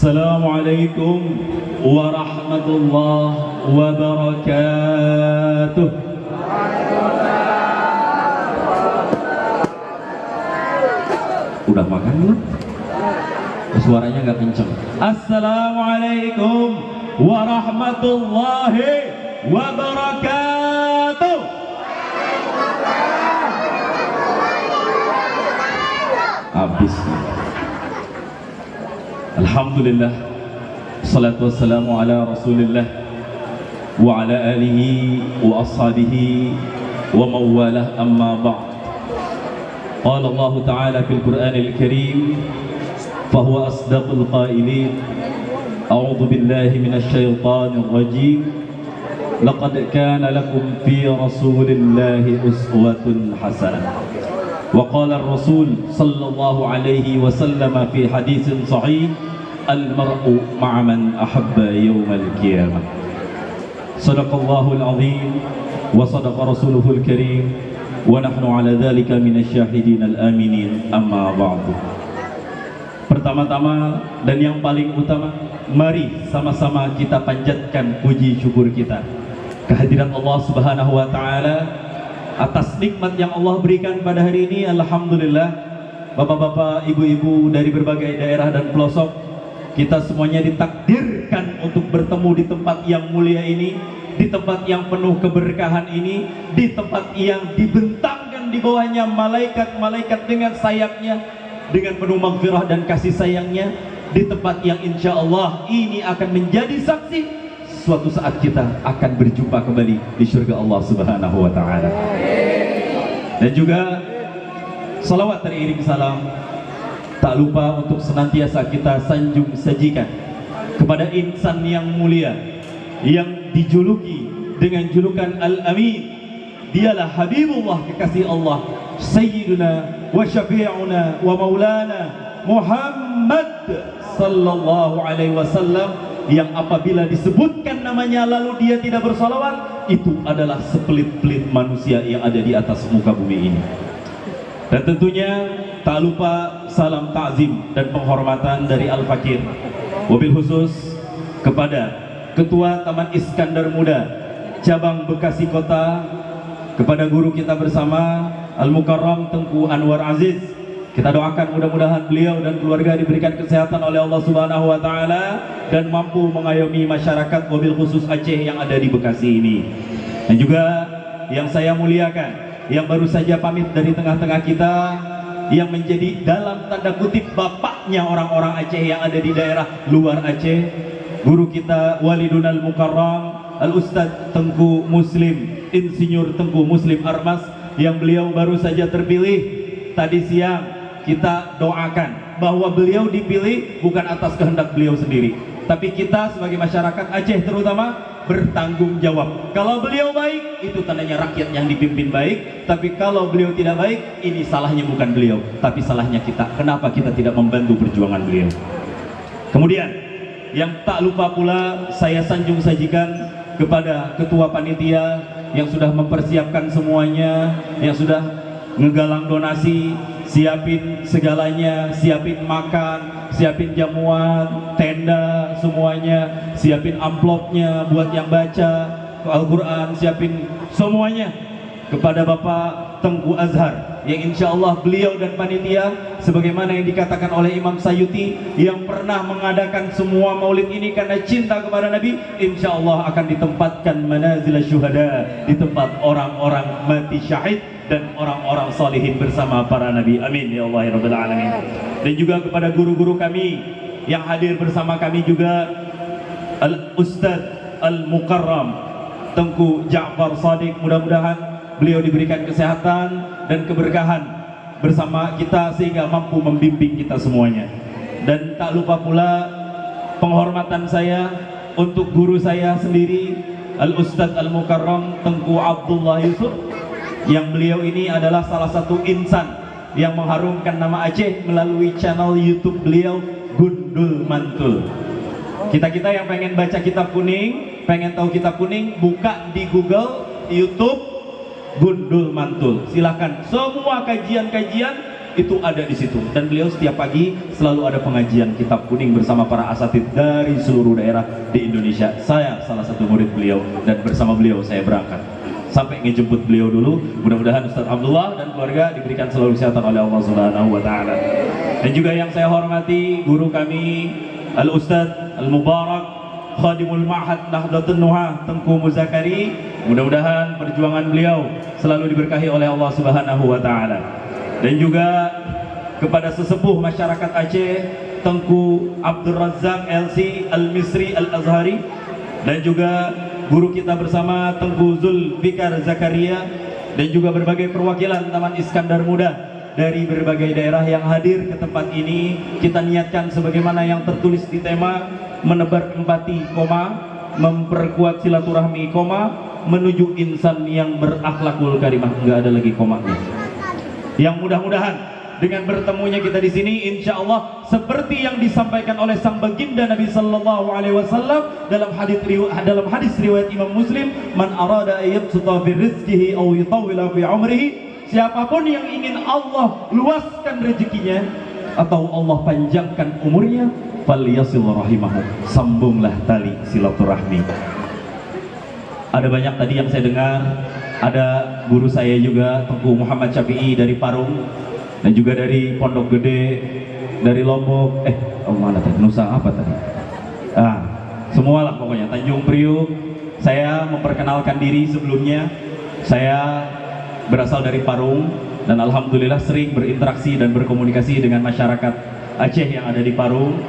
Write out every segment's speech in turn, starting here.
Assalamualaikum warahmatullahi wabarakatuh. Udah makan belum? Suaranya nggak kenceng. Assalamualaikum warahmatullahi wabarakatuh. Habis. Alhamdulillah, salatu wassalamu ala rasulillah wa ala alihi wa ashabihi wa mawalah, amma ba'd. Qala Allah Ta'ala fil Qur'anil Karim, fahuwa asdaqul qailin, a'udhu billahi minasy syaithanir rajim, laqad kana lakum fi rasulillahi uswatun hasanah. وقال الرسول صلى الله عليه وسلم في حديث صحيح المرء مع من أحب يوم القيامة. صدق الله العظيم وصدق رسوله الكريم ونحن على ذلك من الشاهدين الآمنين. أما بعد. Pertama-tama dan yang paling utama, mari sama-sama kita panjatkan puji syukur kita kehadirat Allah Subhanahu wa Ta'ala atas nikmat yang Allah berikan pada hari ini. Alhamdulillah, bapak-bapak, ibu-ibu dari berbagai daerah dan pelosok, kita semuanya ditakdirkan untuk bertemu di tempat yang mulia ini, di tempat yang penuh keberkahan ini, di tempat yang dibentangkan di bawahnya malaikat-malaikat dengan sayapnya, dengan penuh maghfirah dan kasih sayangnya, di tempat yang insya Allah ini akan menjadi saksi suatu saat kita akan berjumpa kembali di surga Allah Subhanahu wa Ta'ala. Dan juga salawat teriring salam tak lupa untuk senantiasa kita sanjung sajikan kepada insan yang mulia yang dijuluki dengan julukan Al-Amin. Dialah Habibullah, kekasih Allah, Sayyiduna wa Syafi'una wa Maulana Muhammad sallallahu alaihi wasallam, yang apabila disebutkan namanya lalu dia tidak bersalawat, itu adalah sepelit-pelit manusia yang ada di atas muka bumi ini. Dan tentunya tak lupa salam ta'zim dan penghormatan dari Al-Fakir, wabil khusus kepada Ketua Taman Iskandar Muda Cabang Bekasi Kota, kepada guru kita bersama Al-Mukarram Tengku Anwar Aziz. Kita doakan mudah-mudahan beliau dan keluarga diberikan kesehatan oleh Allah Subhanahu wa Ta'ala dan mampu mengayomi masyarakat mobil khusus Aceh yang ada di Bekasi ini. Dan juga yang saya muliakan, yang baru saja pamit dari tengah-tengah kita, yang menjadi dalam tanda kutip bapaknya orang-orang Aceh yang ada di daerah luar Aceh, guru kita Walidun Al-Mukarram Al-Ustadz Tengku Muslim, Insinyur Tengku Muslim Armas, yang beliau baru saja terpilih tadi siang. Kita doakan bahwa beliau dipilih bukan atas kehendak beliau sendiri, tapi kita sebagai masyarakat Aceh terutama bertanggung jawab. Kalau beliau baik, itu tandanya rakyat yang dipimpin baik. Tapi kalau beliau tidak baik, ini salahnya bukan beliau, tapi salahnya kita. Kenapa kita tidak membantu perjuangan beliau? Kemudian yang tak lupa pula saya sanjung sajikan kepada ketua panitia yang sudah mempersiapkan semuanya, yang sudah ngegalang donasi, siapin segalanya, siapin makan, siapin jamuan, tenda, semuanya, siapin amplopnya buat yang baca Al-Quran, siapin semuanya kepada Bapak Tengku Azhar, yang insya Allah beliau dan panitia, sebagaimana yang dikatakan oleh Imam Sayuti yang pernah mengadakan semua maulid ini karena cinta kepada Nabi, insya Allah akan ditempatkan manazil syuhada, di tempat orang-orang mati syahid dan orang-orang salihin bersama para nabi. Amin ya Allah ya Rabbal Alamin. Dan juga kepada guru-guru kami yang hadir bersama kami juga, Al-Ustadz Al-Mukarram Tengku Ja'far Shadiq, mudah-mudahan beliau diberikan kesehatan dan keberkahan bersama kita sehingga mampu membimbing kita semuanya. Dan tak lupa pula penghormatan saya untuk guru saya sendiri, Al-Ustadz Al-Mukarram Tengku Abdullah Yusuf, yang beliau ini adalah salah satu insan yang mengharumkan nama Aceh melalui channel YouTube beliau, Gundul Mantul. Kita-kita yang pengen baca kitab kuning, pengen tahu kitab kuning, buka di Google, YouTube, Gundul Mantul. Silahkan, semua kajian-kajian itu ada di situ. Dan beliau setiap pagi selalu ada pengajian kitab kuning bersama para asatid dari seluruh daerah di Indonesia. Saya salah satu murid beliau dan bersama beliau saya berangkat sampai ngejemput beliau dulu. Mudah-mudahan Ustaz Abdullah dan keluarga diberikan selalu kesehatan oleh Allah Subhanahu wa taala. Dan juga yang saya hormati guru kami Al-Ustaz Al-Mubarak Khadimul Ma'had Nahdlatul Nuha Tengku Muzakari. Mudah-mudahan perjuangan beliau selalu diberkahi oleh Allah Subhanahu wa taala. Dan juga kepada sesepuh masyarakat Aceh Tengku Abdul Razak LC Al-Misri Al-Azhari, dan juga guru kita bersama Tengku Zulfikar Zakaria, dan juga berbagai perwakilan Taman Iskandar Muda dari berbagai daerah yang hadir ke tempat ini. Kita niatkan sebagaimana yang tertulis di tema, menebar empati, memperkuat silaturahmi, menuju insan yang berakhlakul karimah. Enggak ada lagi komanya. Yang mudah-mudahan dengan bertemunya kita di sini, insya Allah seperti yang disampaikan oleh sang baginda Nabi Sallallahu Alaihi Wasallam dalam hadis riwayat Imam Muslim, man arada ayyabsuta fi rizqihi aw yutawwila fi umrihi, siapapun yang ingin Allah luaskan rezekinya atau Allah panjangkan umurnya, falyasil rahimahu, sambunglah tali silaturahmi. Ada banyak tadi yang saya dengar, ada guru saya juga Tengku Muhammad Syafi'i dari Parung, dan juga dari Pondok Gede, dari Lombok, mana tadi? Nusa apa tadi? Semualah pokoknya, Tanjung Priuk. Saya memperkenalkan diri sebelumnya, saya berasal dari Parung dan alhamdulillah sering berinteraksi dan berkomunikasi dengan masyarakat Aceh yang ada di Parung,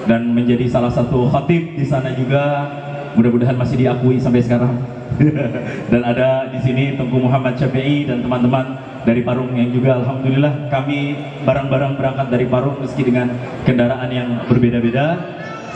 dan menjadi salah satu khatib di sana juga. Mudah-mudahan masih diakui sampai sekarang. Dan ada di sini Tengku Muhammad Syafi'i dan teman-teman dari Parung yang juga alhamdulillah kami bareng-bareng berangkat dari Parung meski dengan kendaraan yang berbeda-beda.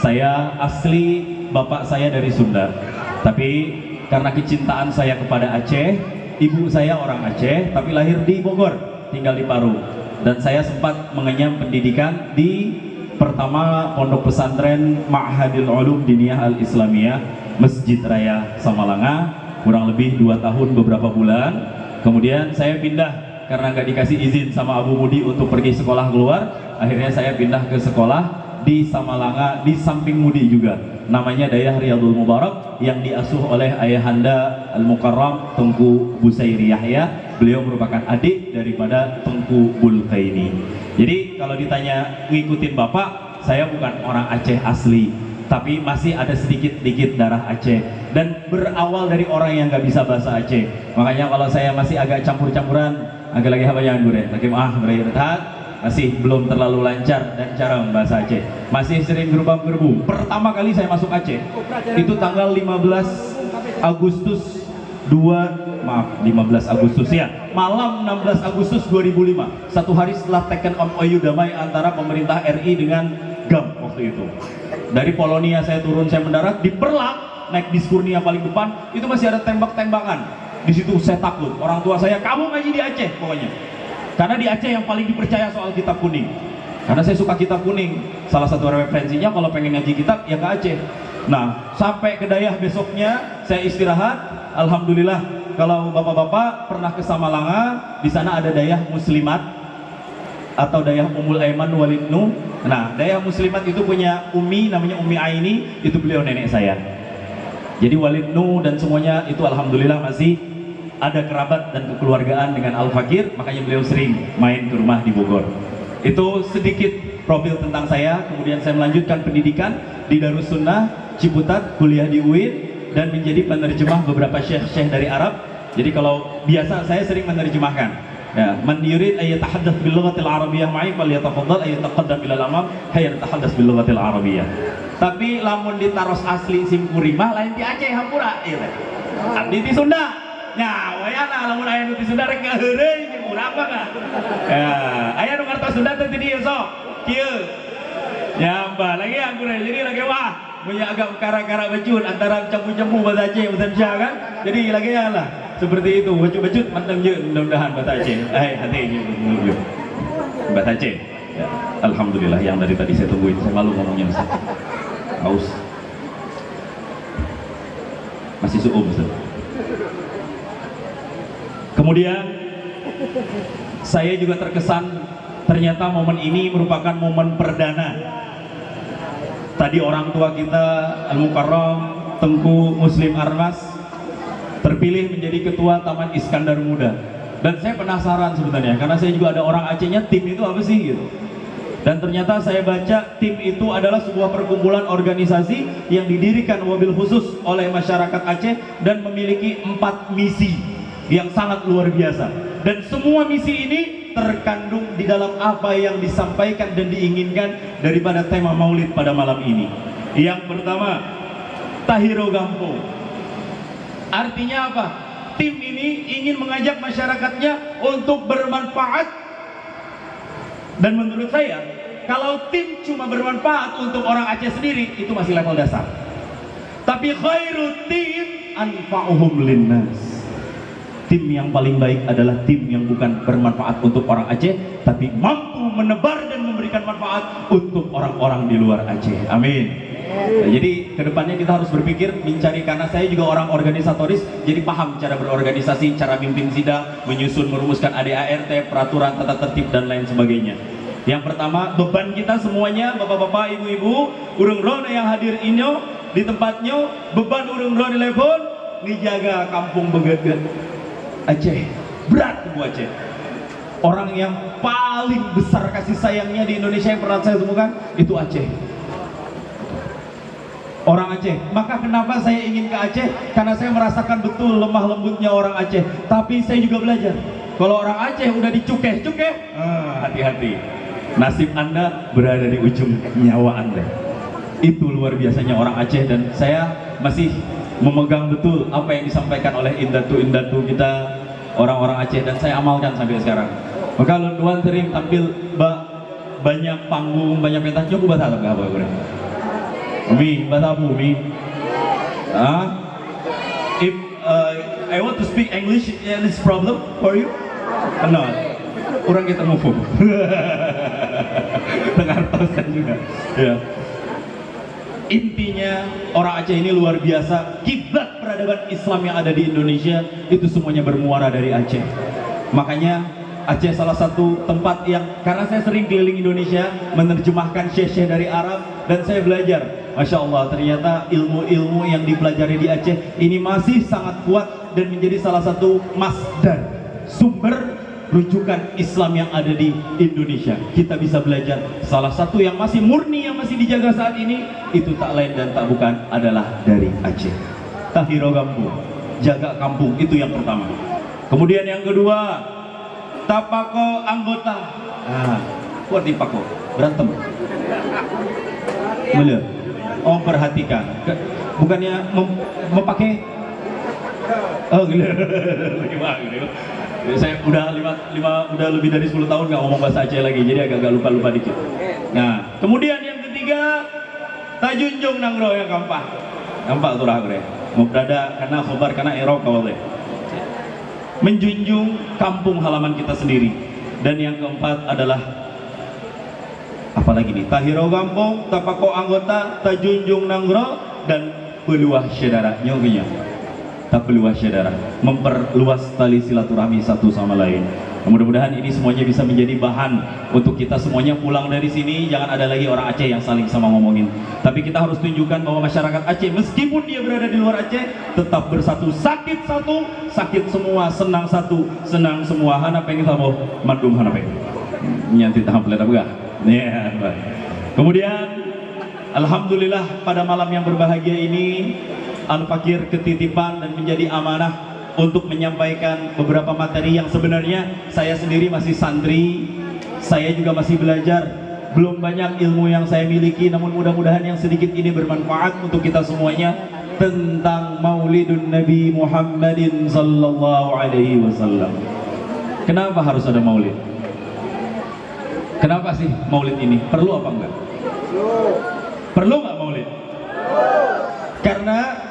Saya asli, bapak saya dari Sunda, tapi karena kecintaan saya kepada Aceh, ibu saya orang Aceh tapi lahir di Bogor, tinggal di Parung, dan saya sempat mengenyam pendidikan di pertama Pondok Pesantren Ma'hadil Ulum Diniyah Al-Islamiyah Masjid Raya Samalanga, kurang lebih 2 tahun beberapa bulan. Kemudian saya pindah karena nggak dikasih izin sama Abu Mudi untuk pergi sekolah keluar. Akhirnya saya pindah ke sekolah di Samalanga, di samping Mudi juga, namanya Dayah Riyadul Mubarak, yang diasuh oleh ayahanda Al-Mukarram Tengku Busairi Yahya. Beliau merupakan adik daripada Tengku Bulkaini. Jadi kalau ditanya ngikutin bapak, saya bukan orang Aceh asli, tapi masih ada sedikit-sedikit darah Aceh, dan berawal dari orang yang nggak bisa bahasa Aceh. Makanya kalau saya masih agak campur-campuran, agak lagi apa jangan gue, lagi berhati, masih belum terlalu lancar dan cara bahasa Aceh, masih sering gerubam-gerbu. Pertama kali saya masuk Aceh itu tanggal 15 Agustus 15 Agustus ya, malam 16 Agustus 2005, satu hari setelah teken MOU damai antara pemerintah RI dengan GAM waktu itu. Dari Polonia saya turun, saya mendarat di Perlak, naik bis Kurnia paling depan, itu masih ada tembak-tembakan. Di situ saya takut, orang tua saya, kamu ngaji di Aceh pokoknya, karena di Aceh yang paling dipercaya soal kitab kuning. Karena saya suka kitab kuning, salah satu referensinya kalau pengen ngaji kitab ya ke Aceh. Nah, sampai ke Dayah besoknya saya istirahat. Alhamdulillah, kalau bapak-bapak pernah ke Samalanga, di sana ada Dayah Muslimat atau Dayah Ummul Aiman Walidnu. Nah, Dayah Muslimat itu punya Umi, namanya Umi Aini, itu beliau nenek saya. Jadi Walidnu dan semuanya itu alhamdulillah masih ada kerabat dan kekeluargaan dengan Al-Fakir, makanya beliau sering main ke rumah di Bogor. Itu sedikit profil tentang saya. Kemudian saya melanjutkan pendidikan di Darussunnah Ciputat, kuliah di UIN, dan menjadi penerjemah beberapa syekh-syekh dari Arab. Jadi kalau biasa saya sering menerjemahkan. Ya, man yurid ay yatahaddath bil lughatil arabiyyah ma'i falyatafaddal ay yataqaddam ila al-amam hay yatahaddath bil lughatil arabiyyah. Tapi lamun ditaros asli simkurimah lain di Aceh hampura ieu teh. Abdi di Sunda. Nya, wayana lamun aya nu di Sunda rek ngaheureuy simkurang mah ka. Ya, aya nu ngartos Sunda teh di dieu sok. Kieu. Ya, mbah lagi anggur jadi lagi wah punya agak kara-kara becut antara campu-campu bahasa Aceh bahasa Indonesia kan, jadi lagi ya lah seperti itu, becut-becut manteng je mudah-mudahan bahasa Aceh, hati-hati je bahasa Aceh ya. Alhamdulillah, yang dari tadi saya tungguin, saya malu ngomongnya Ustaz, haus masih suum Ustaz. Kemudian saya juga terkesan Ternyata momen ini merupakan momen perdana. Tadi orang tua kita Al-Mukarram Tengku Muslim Armas terpilih menjadi ketua Taman Iskandar Muda. Dan saya penasaran sebenarnya, karena saya juga ada orang Acehnya, tim itu apa sih gitu. Dan ternyata saya baca tim itu adalah sebuah perkumpulan organisasi yang didirikan wabil khusus oleh masyarakat Aceh dan memiliki 4 misi yang sangat luar biasa. Dan semua misi ini terkandung di dalam apa yang disampaikan dan diinginkan daripada tema maulid pada malam ini. Yang pertama, Tahiro Gampong. Artinya apa? Tim ini ingin mengajak masyarakatnya untuk bermanfaat. Dan menurut saya, kalau tim cuma bermanfaat untuk orang Aceh sendiri, itu masih level dasar. Tapi khairu tim anfa'uhum linnas. Tim yang paling baik adalah tim yang bukan bermanfaat untuk orang Aceh, tapi mampu menebar dan memberikan manfaat untuk orang-orang di luar Aceh. Amin. Nah, jadi kedepannya kita harus berpikir mencari, karena saya juga orang organisatoris, jadi paham cara berorganisasi, cara mimpin sidang, menyusun, merumuskan ADART, peraturan, tata tertib dan lain sebagainya. Yang pertama, beban kita semuanya, bapak-bapak, ibu-ibu, urung rone yang hadir ini di tempatnya, beban urung rone telepon, dijaga kampung Begeget Aceh. Berat Bu Aceh. Orang yang paling besar kasih sayangnya di Indonesia yang pernah saya temukan itu Aceh. Orang Aceh. Maka kenapa saya ingin ke Aceh? Karena saya merasakan betul lemah lembutnya orang Aceh. Tapi saya juga belajar, kalau orang Aceh udah dicukeh-cukeh, hati-hati. Nasib Anda berada di ujung nyawa Anda. Itu luar biasanya orang Aceh, dan saya masih memegang betul apa yang disampaikan oleh indatu-indatu kita orang-orang Aceh, dan saya amalkan sampai sekarang. Maka Lunduan sering tampil banyak panggung, banyak pentas. Coba bahasa apa gue? Mi, bahasa apa Mi? If I want to speak English, is problem for you? No, kurang kita ngomong. Tengartosan juga. Ya. Intinya orang Aceh ini luar biasa. Kiblat peradaban Islam yang ada di Indonesia itu semuanya bermuara dari Aceh. Makanya Aceh salah satu tempat yang, karena saya sering keliling Indonesia menerjemahkan syekh-syekh dari Arab, dan saya belajar, Masya Allah, ternyata ilmu-ilmu yang dipelajari di Aceh ini masih sangat kuat dan menjadi salah satu masdar, sumber rujukan Islam yang ada di Indonesia. Kita bisa belajar. Salah satu yang masih murni, yang masih dijaga saat ini, itu tak lain dan tak bukan adalah dari Aceh. Tahiro Gampung, jaga kampung, itu yang pertama. Kemudian yang kedua, Tapako anggota. Kuat di Pako, berantem. Melihat. Oh, perhatikan. Bukannya memakai. Oh, gila. Saya udah udah lebih dari 10 tahun nggak ngomong bahasa Aceh lagi, jadi agak lupa dikit. Nah, kemudian yang ketiga, Tajunjung Nangro yang kampah. Nampak tuh lah gue. Mau berada karena khobar karena erok kalau deh. Menjunjung kampung halaman kita sendiri. Dan yang keempat adalah apalagi nih? Tahiro Gampong, Tapako anggota, Tajunjung Nangro, dan Peluah Syedara nyoginya. Peluah Syedara, memperluas tali silaturahmi satu sama lain. Mudah-mudahan ini semuanya bisa menjadi bahan untuk kita semuanya pulang dari sini. Jangan ada lagi orang Aceh yang saling sama ngomongin, tapi kita harus tunjukkan bahwa masyarakat Aceh, meskipun dia berada di luar Aceh, tetap bersatu. Sakit satu, sakit semua. Senang satu, senang semua. Hana pengen sama mandum hana pengen nyanti tahap leda begah. Kemudian alhamdulillah pada malam yang berbahagia ini, Al-Fakir ketitipan dan menjadi amanah untuk menyampaikan beberapa materi yang sebenarnya saya sendiri masih santri, saya juga masih belajar, belum banyak ilmu yang saya miliki, namun mudah-mudahan yang sedikit ini bermanfaat untuk kita semuanya tentang Maulidun Nabi Muhammadin sallallahu alaihi wasallam. Kenapa harus ada maulid? Kenapa sih maulid ini? Perlu apa enggak? Perlu nggak maulid? Karena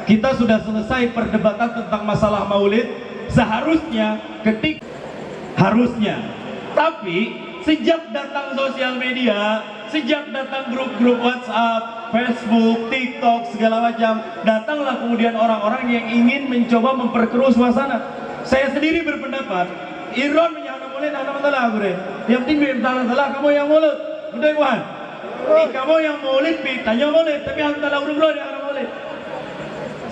kita sudah selesai perdebatan tentang masalah maulid. Seharusnya tapi sejak datang sosial media, sejak datang grup-grup WhatsApp, Facebook, TikTok, segala macam, datanglah kemudian orang-orang yang ingin mencoba memperkeruh suasana. Saya sendiri berpendapat, Iron menyahana maulid anak telah bre. Yang tinggi telah kamu yang mulut. Udah Tuhan. Kamu yang maulid tanya maulid tapi telah udah di anak maulid.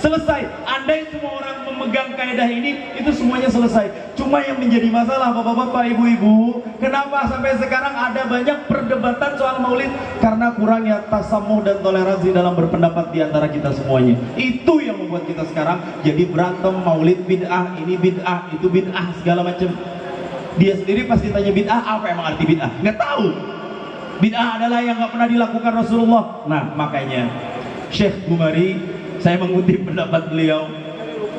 Selesai. Andai semua orang memegang kaidah ini, itu semuanya selesai. Cuma yang menjadi masalah bapak-bapak, ibu-ibu, kenapa sampai sekarang ada banyak perdebatan soal maulid? Karena kurangnya tasamuh dan toleransi dalam berpendapat di antara kita semuanya. Itu yang membuat kita sekarang jadi berantem maulid bid'ah, ini bid'ah, itu bid'ah, segala macam. Dia sendiri pasti tanya bid'ah, apa emang arti bid'ah? Nggak tahu. Bid'ah adalah yang nggak pernah dilakukan Rasulullah. Nah, makanya Syekh Gumari, saya mengutip pendapat beliau,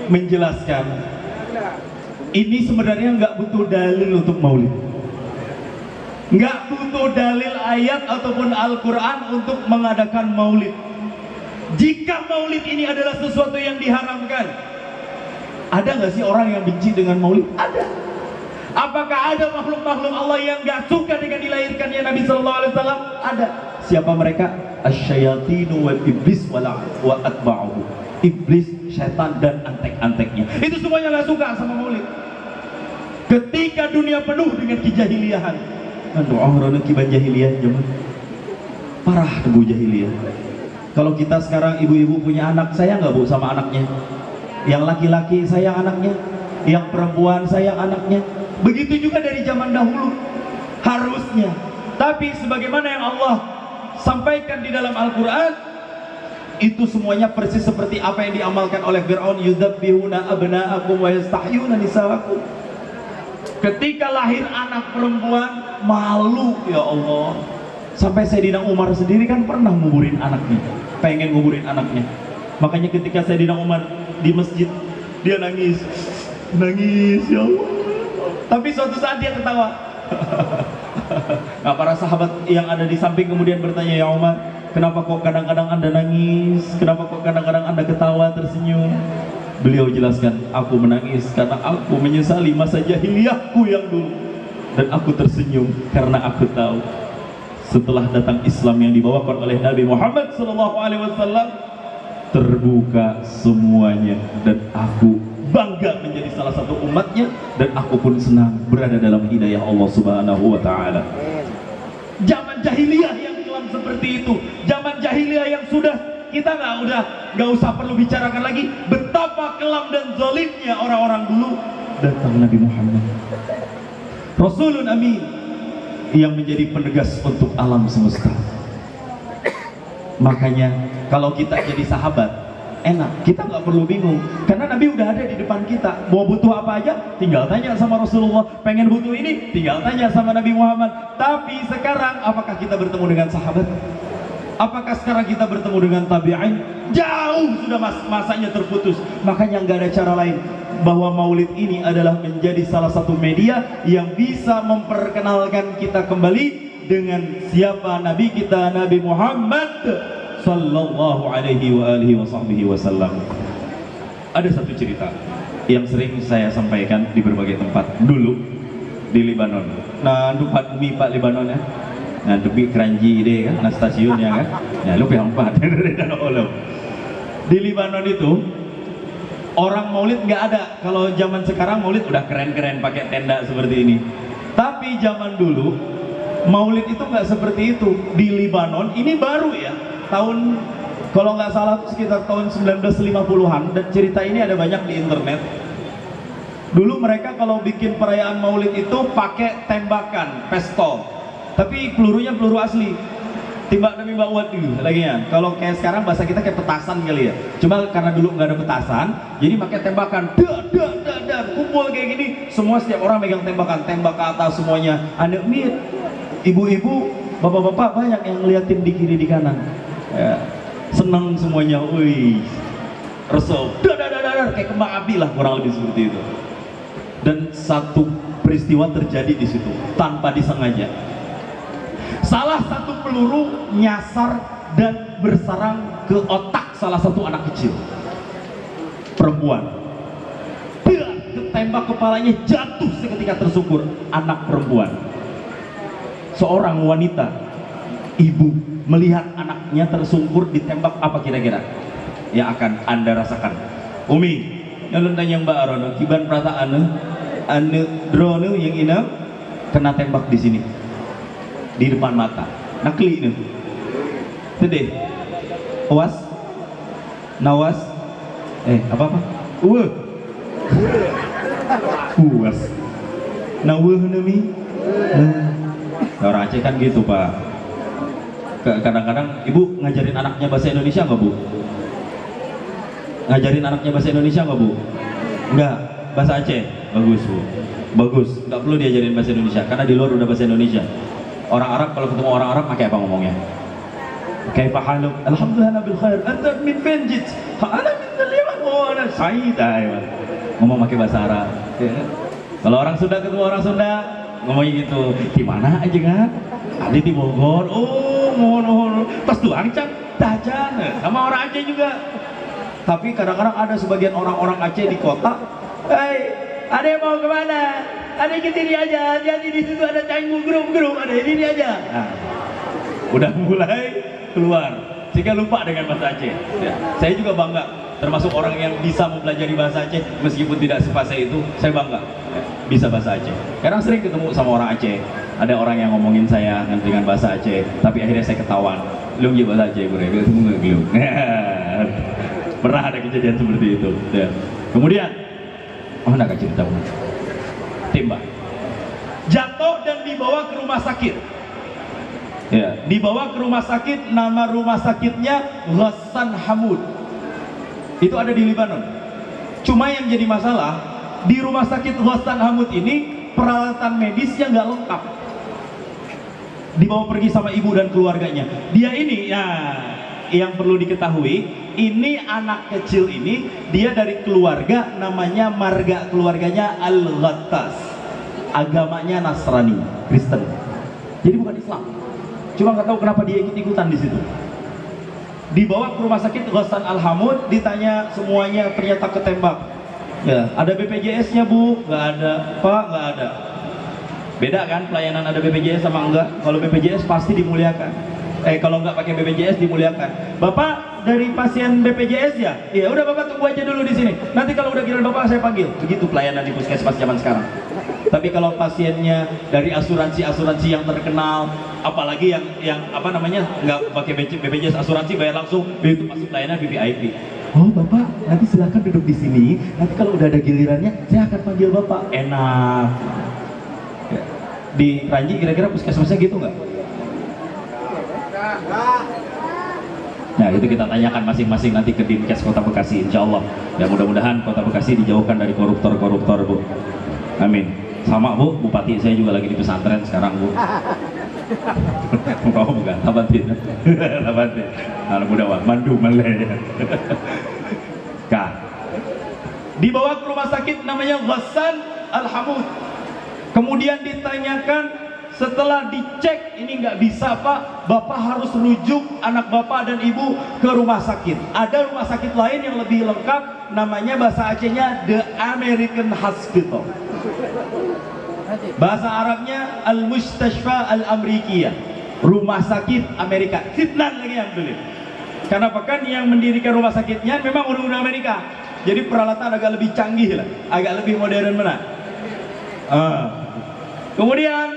menjelaskan ini sebenarnya nggak butuh dalil untuk maulid, nggak butuh dalil ayat ataupun Al-Quran untuk mengadakan maulid. Jika maulid ini adalah sesuatu yang diharamkan, ada nggak sih orang yang benci dengan maulid? Ada. Apakah ada makhluk-makhluk Allah yang nggak suka dengan dilahirkannya Nabi Sallallahu Alaihi Wasallam? Ada. Siapa mereka? Asyayatinu wal iblis wa atba'uhu. Iblis, syaitan dan antek-anteknya. Itu semuanya nggak suka sama maulid. Ketika dunia penuh dengan kijahiliahan, orang kiban jahiliyah zaman parah debu jahiliyah. Kalau kita sekarang ibu-ibu punya anak, sayang nggak bu sama anaknya? Yang laki-laki sayang anaknya, yang perempuan sayang anaknya. Begitu juga dari zaman dahulu harusnya. Tapi sebagaimana yang Allah sampaikan di dalam Al-Quran, itu semuanya persis seperti apa yang diamalkan oleh Fir'aun. Yudzabbihuna abna'akum wa yastahyuna nisa'akum. Ketika lahir anak perempuan, malu ya Allah. Sampai Sayyidina Umar sendiri kan pernah nguburin anaknya, pengen nguburin anaknya. Makanya ketika Sayyidina Umar di masjid, dia nangis ya Allah. Tapi suatu saat dia ketawa. Nah, para sahabat yang ada di samping kemudian bertanya, ya Umar, kenapa kok kadang-kadang Anda nangis? Kenapa kok kadang-kadang Anda ketawa, tersenyum? Beliau jelaskan, aku menangis karena aku menyesali masa jahiliyahku yang dulu. Dan aku tersenyum karena aku tahu setelah datang Islam yang dibawakan oleh Nabi Muhammad SAW, terbuka semuanya. Dan aku bangga menjadi salah satu umatnya, dan aku pun senang berada dalam hidayah Allah Subhanahu wa Ta'ala. Zaman jahiliyah yang kelam seperti itu, zaman jahiliyah yang sudah kita nggak usah perlu bicarakan lagi betapa kelam dan zalimnya orang-orang dulu. Datang Nabi Muhammad, Rasulun Amin, yang menjadi penegas untuk alam semesta. Makanya kalau kita jadi sahabat enak, kita nggak perlu bingung karena Nabi udah ada di depan kita. Mau butuh apa aja tinggal tanya sama Rasulullah, pengen butuh ini tinggal tanya sama Nabi Muhammad. Tapi sekarang apakah kita bertemu dengan sahabat? Apakah sekarang kita bertemu dengan tabi'in? Jauh sudah masanya terputus. Makanya nggak ada cara lain bahwa maulid ini adalah menjadi salah satu media yang bisa memperkenalkan kita kembali dengan siapa Nabi kita, Nabi Muhammad Sallallahu alaihi wa alihi wa sahbihi wasallam. Ada satu cerita yang sering saya sampaikan di berbagai tempat dulu di Lebanon. Nah, tempat bumi Pak Lebanon ya. Nah, tepi keranji deh kan, nah stasiunnya kan. Ya, lu empat dari Danau Olam. Di Lebanon itu orang maulid nggak ada. Kalau zaman sekarang maulid udah keren-keren pakai tenda seperti ini. Tapi zaman dulu maulid itu nggak seperti itu. Di Lebanon ini baru ya. Tahun kalau nggak salah sekitar tahun 1950-an, dan cerita ini ada banyak di internet. Dulu mereka kalau bikin perayaan maulid itu pakai tembakan, pistol, tapi pelurunya peluru asli, tembak waduh lagi ya. Kalau kayak sekarang bahasa kita kayak petasan kali ya. Cuma karena dulu nggak ada petasan, jadi pakai tembakan, kumpul kayak gini. Semua setiap orang megang tembakan, tembak ke atas semuanya. Anak mit, ibu-ibu, bapak-bapak banyak yang ngeliatin di kiri di kanan. Ya, senang semuanya, wih, resep, kayak kembang api lah kurang lebih seperti itu. Dan satu peristiwa terjadi di situ tanpa disengaja. Salah satu peluru nyasar dan bersarang ke otak salah satu anak kecil, perempuan. Ketembak kepalanya, jatuh seketika tersungkur. Anak perempuan, seorang wanita, ibu, melihat anaknya tersungkur ditembak, apa kira-kira yang akan Anda rasakan? Umi, yang tanya Mbak Arono, kiban perasaan anu drone yang ina kena tembak di sini, di depan mata. Nakli nih. Itu deh. Awas. Nawas. Apa? Puas. Nawuh nami. Orang Aceh kan gitu, Pak. Kadang-kadang ibu ngajarin anaknya bahasa Indonesia nggak, Bu? Ngajarin anaknya bahasa Indonesia nggak, Bu? Enggak, bahasa Aceh. Bagus, Bu. Bagus, nggak perlu diajarin bahasa Indonesia karena di luar udah bahasa Indonesia. Orang Arab kalau ketemu orang Arab pakai apa ngomongnya? Kaifa haluk? Alhamdulillah bil khair. Anta min fين جيت? Ana min al-Yaman wa ana sa'id. Ngomong pakai bahasa Arab. Ya. Kalau orang Sunda ketemu orang Sunda ngomongnya gitu. Di mana aja kan? Ada di Bogor. Oh, mohon. Pas tuang can dajan. Sama orang Aceh juga. Tapi kadang-kadang ada sebagian orang-orang Aceh di kota, ada yang mau kemana? Ada ke sini aja, jadi di situ ada canggung gerung-gerung, ada di sini aja. Nah, udah mulai keluar, sehingga lupa dengan bahasa Aceh. Ya, saya juga bangga, termasuk orang yang bisa mempelajari bahasa Aceh, meskipun tidak sefase itu, saya bangga ya, bisa bahasa Aceh. Kadang sering ketemu sama orang Aceh, ada orang yang ngomongin saya dengan bahasa Aceh, tapi akhirnya saya ketahuan, lu nggak bahasa Aceh, gue belum. Pernah ada kejadian seperti itu. Ya. Kemudian, mana kak cerita? Tembak, jatuh dan dibawa ke rumah sakit. Ya, dibawa ke rumah sakit. Nama rumah sakitnya Ghassan Hamud. Itu ada di Lebanon. Cuma yang jadi masalah di rumah sakit Ghassan Hamud ini peralatan medisnya nggak lengkap. Dibawa pergi sama ibu dan keluarganya. Dia ini, ya, yang perlu diketahui. Ini anak kecil ini, dia dari keluarga namanya marga keluarganya Al-Ghattas, agamanya Nasrani, Kristen. Jadi bukan Islam. Cuma nggak tahu kenapa dia ikut-ikutan di situ. Dibawa ke rumah sakit Ghassan Al-Hamud, ditanya semuanya, ternyata ketembak. Ya, ada BPJS-nya, Bu? Nggak ada. Pak, nggak ada. Beda kan pelayanan ada BPJS sama enggak? Kalau BPJS pasti dimuliakan. Kalau nggak pakai BPJS dimuliakan. Bapak dari pasien BPJS ya? Iya, udah Bapak tunggu aja dulu di sini. Nanti kalau udah giliran Bapak saya panggil. Begitu pelayanan di puskesmas zaman sekarang. Tapi kalau pasiennya dari asuransi yang terkenal, apalagi yang apa namanya nggak pakai BPJS asuransi bayar langsung, begitu masuk pelayanan VVIP. Oh Bapak, nanti silahkan duduk di sini. Nanti kalau udah ada gilirannya, saya akan panggil Bapak. Enak. Ya. Di Kranji kira-kira puskesmasnya gitu nggak? Nah itu kita tanyakan masing-masing nanti ke Dinkes Kota Bekasi, insya Allah. Ya mudah-mudahan Kota Bekasi dijauhkan dari koruptor-koruptor, Bu. Amin. Sama Bu, Bupati saya juga lagi di pesantren sekarang, Bu. Oh bukan, Tabantin. Tabantin. Anak muda Wak, mandu malay. Kak. Dibawa ke rumah sakit namanya Ghassan Al-Hamud. Kemudian ditanyakan, setelah dicek ini nggak bisa Pak, Bapak harus rujuk anak Bapak dan Ibu ke rumah sakit. Ada rumah sakit lain yang lebih lengkap, namanya bahasa Acehnya The American Hospital. Bahasa Arabnya Al-Mustashfa Al-Amrikiyah, rumah sakit Amerika. Sitnan lagi yang tulis. Karena bahkan yang mendirikan rumah sakitnya memang undang-undang Amerika. Jadi peralatan agak lebih canggih lah, agak lebih modern mana. Kemudian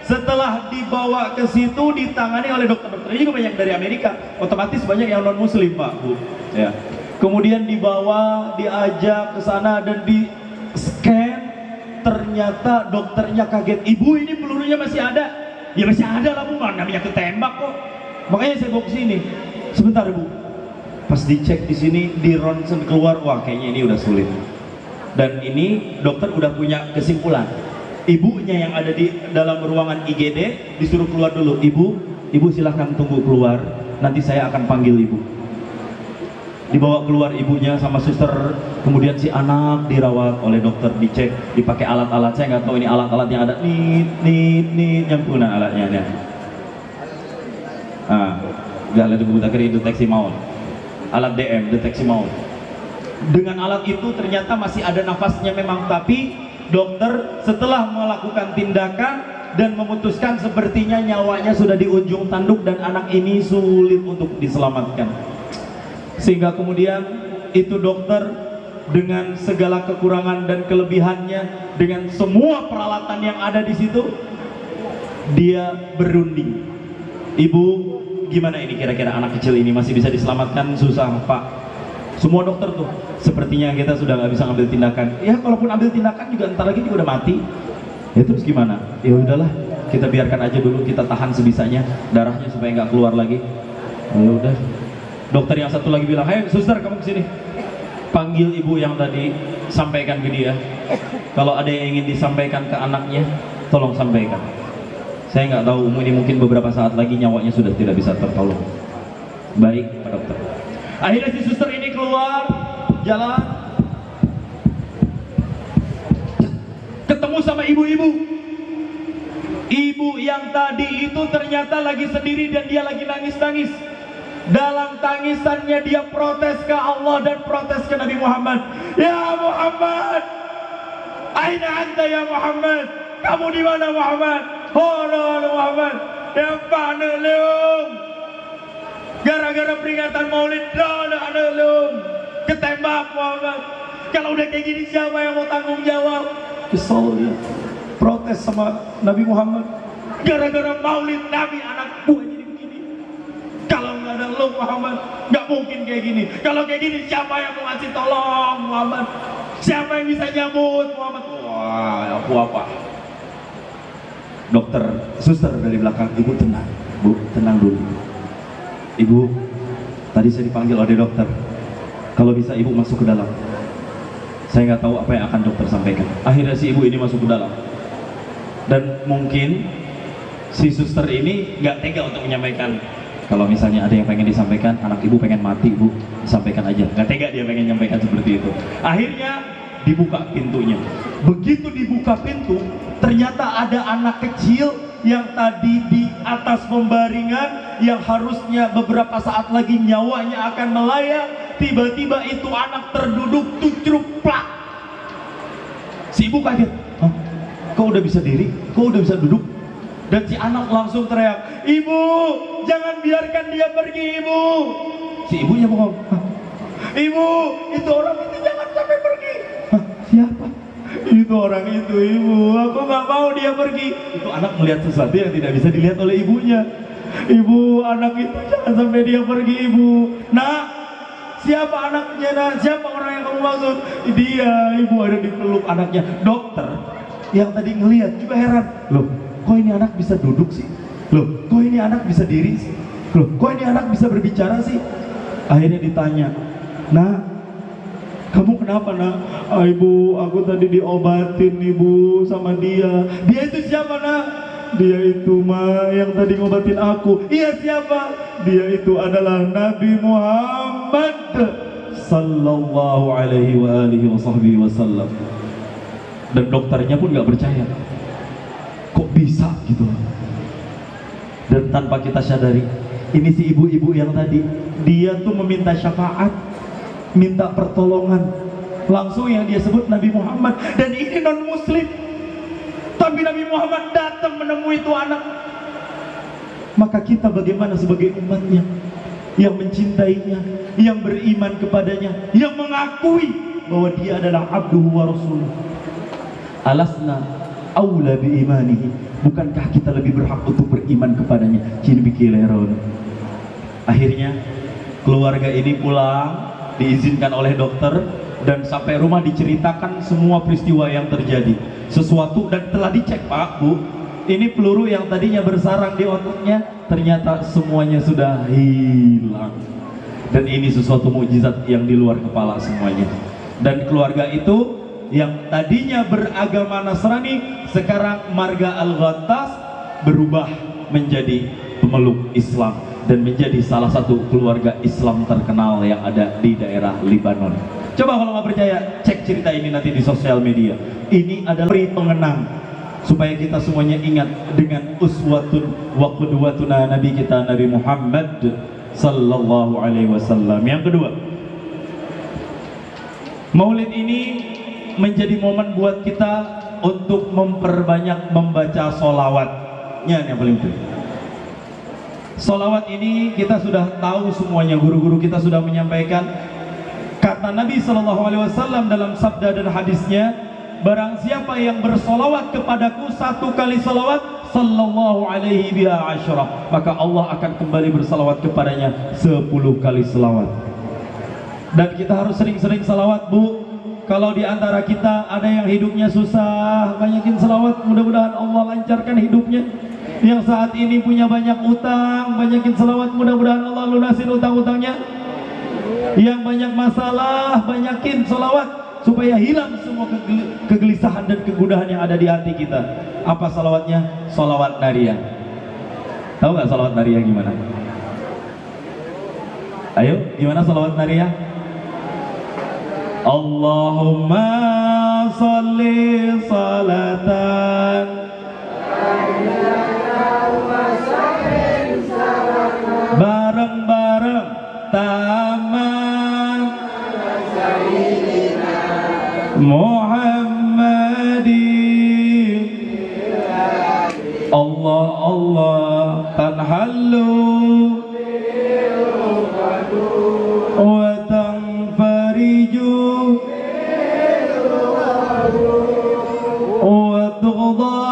setelah dibawa ke situ ditangani oleh dokter-dokter juga banyak dari Amerika, otomatis banyak yang non Muslim Pak Bu. Ya. Kemudian dibawa, diajak ke sana dan di scan, ternyata dokternya kaget. Ibu ini pelurunya masih ada. Ya masih ada lah Bu, mana namanya ketembak kok. Makanya saya bawa ke sini. Sebentar Bu. Pas dicek di sini, di ronsen keluar, wah kayaknya ini udah sulit. Dan ini dokter udah punya kesimpulan. Ibunya yang ada di dalam ruangan IGD disuruh keluar dulu. Ibu silahkan tunggu keluar, nanti saya akan panggil Ibu. Dibawa keluar ibunya sama suster, kemudian si anak dirawat oleh dokter, dicek, dipakai alat-alat. Saya nggak tahu ini alat-alat yang ada nih yang guna alatnya. Gak ada deteksi maut, alat DM deteksi maut. Dengan alat itu ternyata masih ada nafasnya memang, tapi dokter setelah melakukan tindakan dan memutuskan sepertinya nyawanya sudah di ujung tanduk dan anak ini sulit untuk diselamatkan. Sehingga kemudian itu dokter dengan segala kekurangan dan kelebihannya, dengan semua peralatan yang ada di situ, dia berunding. Ibu, gimana ini kira-kira anak kecil ini masih bisa diselamatkan? Susah Pak. Semua dokter tuh, sepertinya kita sudah nggak bisa ngambil tindakan. Ya kalaupun ambil tindakan juga entar lagi juga udah mati. Ya terus gimana? Ya udahlah, kita biarkan aja dulu, kita tahan sebisanya darahnya supaya nggak keluar lagi. Ya udah. Dokter yang satu lagi bilang, "Hei suster, kamu kesini. Panggil ibu yang tadi, sampaikan ke dia. Kalau ada yang ingin disampaikan ke anaknya, tolong sampaikan. Saya nggak tahu, ini mungkin beberapa saat lagi nyawanya sudah tidak bisa tertolong." Baik Pak Dokter. Akhirnya si suster ini keluar jalan, ketemu sama ibu-ibu. Ibu yang tadi itu ternyata lagi sendiri dan dia lagi nangis-nangis. Dalam tangisannya dia protes ke Allah dan protes ke Nabi Muhammad. "Ya Muhammad, aina anta ya Muhammad? Kamu di mana Muhammad? Hono Muhammad, ya pane leung. Gara-gara peringatan Maulid ada leung ketembak Muhammad. Kalau udah kayak gini siapa yang mau tanggung jawab?" Kesel dia, protes sama Nabi Muhammad. Gara-gara Maulid Nabi anak buah jadi begini. Kalau nggak ada lo Muhammad, nggak mungkin kayak gini. Kalau kayak gini siapa yang mau ngasih tolong Muhammad? Siapa yang bisa nyambut Muhammad? Wah, aku apa? Dokter, suster dari belakang, "Ibu tenang, Bu, tenang dulu. Ibu, tadi saya dipanggil oleh dokter. Kalau bisa ibu masuk ke dalam. Saya nggak tahu apa yang akan dokter sampaikan." Akhirnya si ibu ini masuk ke dalam. Dan mungkin si suster ini nggak tega untuk menyampaikan. Kalau misalnya ada yang pengen disampaikan, anak ibu pengen mati Bu, sampaikan aja. Nggak tega dia pengen nyampaikan seperti itu. Akhirnya dibuka pintunya. Begitu dibuka pintu, ternyata ada anak kecil yang tadi di atas pembaringan, yang harusnya beberapa saat lagi nyawanya akan melayang. Tiba-tiba itu anak terduduk tucruk plak. Si ibu kaget, "Hah? Kok udah bisa diri? Kok udah bisa duduk?" Dan si anak langsung teriak, "Ibu, jangan biarkan dia pergi Ibu." Si ibunya ngomong, "Ibu, itu orang itu jangan sampai pergi." "Hah, siapa?" "Itu orang itu Ibu, aku nggak mau dia pergi." Itu anak melihat sesuatu yang tidak bisa dilihat oleh ibunya. "Ibu, anak itu jangan sampai dia pergi Ibu." "Nak, siapa anaknya Nak? Siapa orang yang kamu maksud?" "Dia." Ibu ada dipeluk anaknya. Dokter yang tadi ngelihat juga heran, "Loh, kok ini anak bisa duduk sih? Loh, kok ini anak bisa diri sih? Loh, kok ini anak bisa berbicara sih?" Akhirnya ditanya, "Nah, kamu kenapa Nak?" "Ah, Ibu, aku tadi diobatin Ibu sama dia." "Dia itu siapa Nak?" "Dia itu mah yang tadi ngobatin aku." "Iya siapa?" "Dia itu adalah Nabi Muhammad sallallahu alaihi wa alihi wasallam." Dan dokternya pun nggak percaya, kok bisa gitu. Dan tanpa kita sadari, ini si ibu-ibu yang tadi, dia tuh meminta syafaat, minta pertolongan, langsung yang dia sebut Nabi Muhammad. Dan ini non muslim, tapi Nabi Muhammad datang menemui itu anak. Maka kita bagaimana sebagai umatnya, yang mencintainya, yang beriman kepadanya, yang mengakui bahwa dia adalah abduhu wa rasuluh. Alasna aula bi imanihi, bukankah kita lebih berhak untuk beriman kepadanya? Cini bikileron. Akhirnya keluarga ini pulang, diizinkan oleh dokter, dan sampai rumah diceritakan semua peristiwa yang terjadi. Sesuatu, dan telah dicek Pak Bu, ini peluru yang tadinya bersarang di otaknya ternyata semuanya sudah hilang. Dan ini sesuatu mukjizat yang di luar kepala semuanya. Dan keluarga itu yang tadinya beragama Nasrani, sekarang marga Al-Ghattas berubah menjadi pemeluk Islam dan menjadi salah satu keluarga Islam terkenal yang ada di daerah Libanon. Coba kalau nggak percaya, cek cerita ini nanti di sosial media. Ini adalah pengenang supaya kita semuanya ingat dengan uswatun wa qudwatuna Nabi kita Nabi Muhammad sallallahu alaihi wasallam. Yang kedua, Maulid ini menjadi momen buat kita untuk memperbanyak membaca sholawatnya yang paling penting. Sholawat ini kita sudah tahu semuanya, guru-guru kita sudah menyampaikan kata Kata Nabi SAW dalam sabda dan hadisnya, barang siapa yang bersolawat kepadaku 1 kali solawat, sallallahu alaihi biha asyarah, maka Allah akan kembali bersalawat kepadanya 10 kali salawat. Dan kita harus sering-sering salawat, Bu. Kalau di antara kita ada yang hidupnya susah, banyakin salawat, mudah-mudahan Allah lancarkan hidupnya. Yang saat ini punya banyak utang, banyakin salawat, mudah-mudahan Allah lunasin utang-utangnya. Yang banyak masalah, banyakin salawat supaya hilang semua kegelisahan dan kegundahan yang ada di hati kita. Apa salawatnya? Salawat nariyah. Tahu nggak salawat nariyah gimana? Ayo, gimana salawat nariyah? Allahumma salli salatan bareng-bareng taman Muhammadin. Allah Allah tanhallu wa tanfariju wa tuqda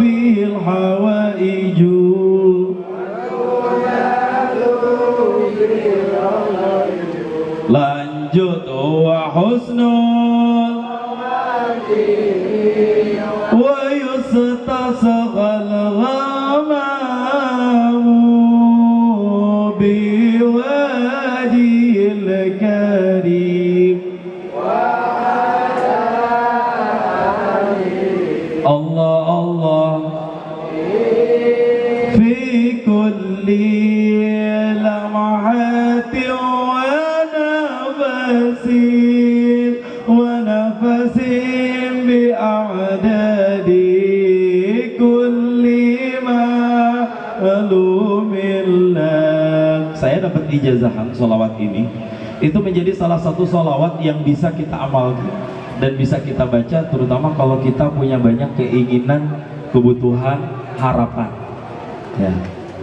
bil hawaiju. Lanjut wa husnul wa yustasghal ghamamu biwajil karim. Allah Allah fi kulli lamhatin wa nafasin bi'adadi kulli ma'lumillah. Saya dapat ijazahan sholawat ini, itu menjadi salah satu sholawat yang bisa kita amalkan dan bisa kita baca, terutama kalau kita punya banyak keinginan, kebutuhan, harapan ya.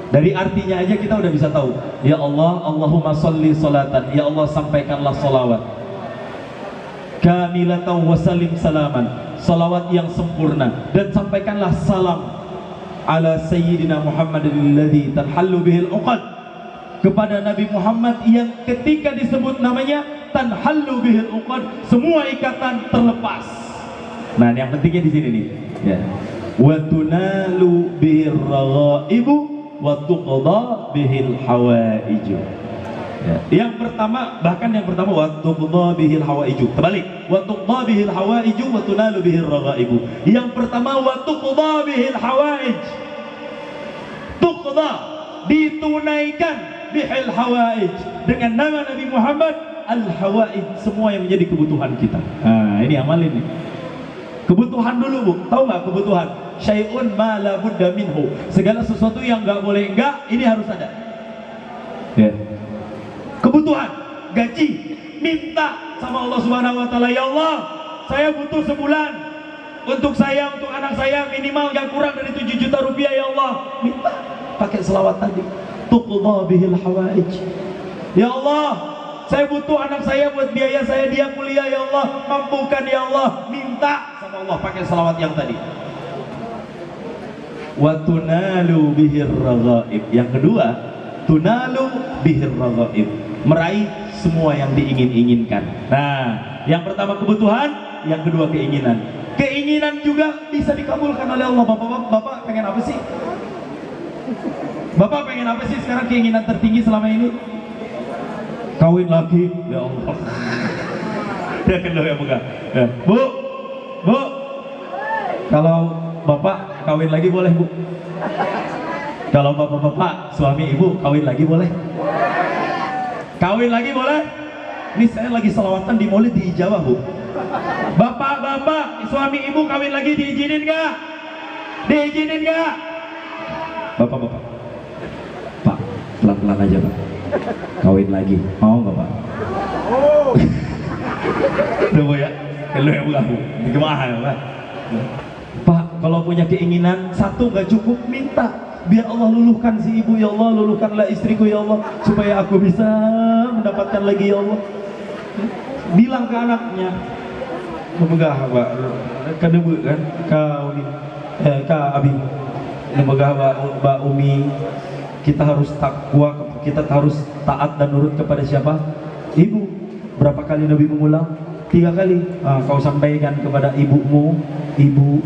Dari artinya aja kita udah bisa tahu. Ya Allah, Allahumma sholli sholatan, ya Allah sampaikanlah sholawat kamilatan wa salim salaman, salawat yang sempurna, dan sampaikanlah salam ala sayyidina Muhammadin alladzi tanhallu bihil uqad, kepada Nabi Muhammad yang ketika disebut namanya tanhallu bihil uqad, semua ikatan terlepas. Nah, yang pentingnya di sini nih ya. Wa tunalu bihir raghaibu wa tuqda bihil hawaiju. Ya. Yang pertama, bahkan yang pertama wa tuqda bihil hawaiju. Terbalik, wa tuqda bihil hawaiju wa tunalu bihir raghaibu. Yang pertama wa tuqda bihil hawaij. Tuqda, ditunaikan, bihil hawaij, dengan nama Nabi Muhammad al hawaij, semua yang menjadi kebutuhan kita. Nah, ini amalin nih. Kebutuhan dulu, Bu. Tahu nggak kebutuhan? Syai'un ma la budda minhu. Segala sesuatu yang nggak boleh enggak, ini harus ada. Ya. Kebutuhan, gaji, minta sama Allah Subhanahu wa taala, ya Allah, saya butuh sebulan untuk saya, untuk anak saya, minimal yang kurang dari 7 juta rupiah, ya Allah. Minta pakai selawat tadi. Tuqda bihil hawaij. Ya Allah, saya butuh anak saya buat biaya saya, dia kuliah, ya Allah, mampukan ya Allah. Minta sama Allah pakai selawat yang tadi. Wa tunalu bihir raghaib. Yang kedua, tunalu bihir raghaib, meraih semua yang diingin-inginkan. Nah, yang pertama kebutuhan, yang kedua keinginan. Keinginan juga bisa dikabulkan oleh Allah. Bapak pengen apa sih? Bapak pengen apa sih sekarang, keinginan tertinggi selama ini? Kawin lagi, ya Allah. Ya kedua yang buka. Ya. Bu, kalau Bapak kawin lagi boleh, Bu? Kalau bapak-bapak, suami ibu kawin lagi boleh? Kawin lagi boleh? Ini saya lagi selawatan di maulid diijabah, Bu. Bapak-bapak, suami ibu kawin lagi diizinin nggak? Diizinin nggak? Bapak-bapak, Pak, pelan-pelan aja, Pak. Kawin lagi, mau nggak, Pak? Tunggu ya, lu yang buka, Bu. Gimana ya, Pak? Pak, kalau punya keinginan satu nggak cukup, minta. Biar Allah luluhkan si ibu, ya Allah, luluhkanlah istriku, ya Allah, supaya aku bisa mendapatkan lagi, ya Allah. bilang ke anaknya, memegah Pak, kedebu kan, kau ka abi, memegah Mbak Umi, kita harus takwa, kita harus taat dan nurut kepada siapa? Ibu. Berapa kali Nabi mengulang? 3 kali. Kau sampaikan kepada ibumu, ibu.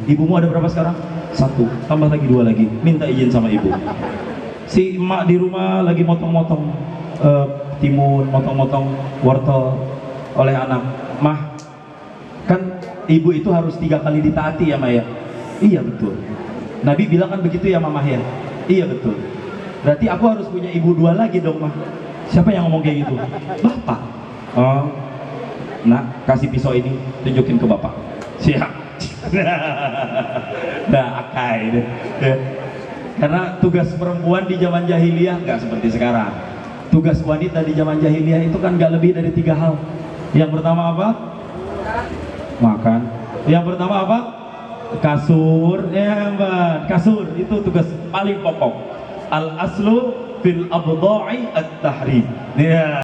Ibumu ada berapa sekarang? 1, tambah lagi 2 lagi. Minta izin sama ibu. Si emak di rumah lagi motong-motong timun, motong-motong wortel oleh anak. Mah, kan ibu itu harus 3 kali ditaati ya Maya? Iya betul. Nabi bilang kan begitu ya Mamah ya? Iya betul. Berarti aku harus punya ibu 2 lagi dong Mah. Siapa yang ngomong kayak gitu? Bapak. Oh, nah kasih pisau ini, tunjukin ke bapak. Siap. Nah akai deh. Karena tugas perempuan di zaman jahiliyah nggak seperti sekarang. Tugas wanita di zaman jahiliyah itu kan nggak lebih dari 3 hal. Yang pertama apa? Makan. Yang pertama apa? Kasur. Ya Mbak, kasur itu tugas paling pokok. Al aslu fil abda'i at-tahrim. Ya.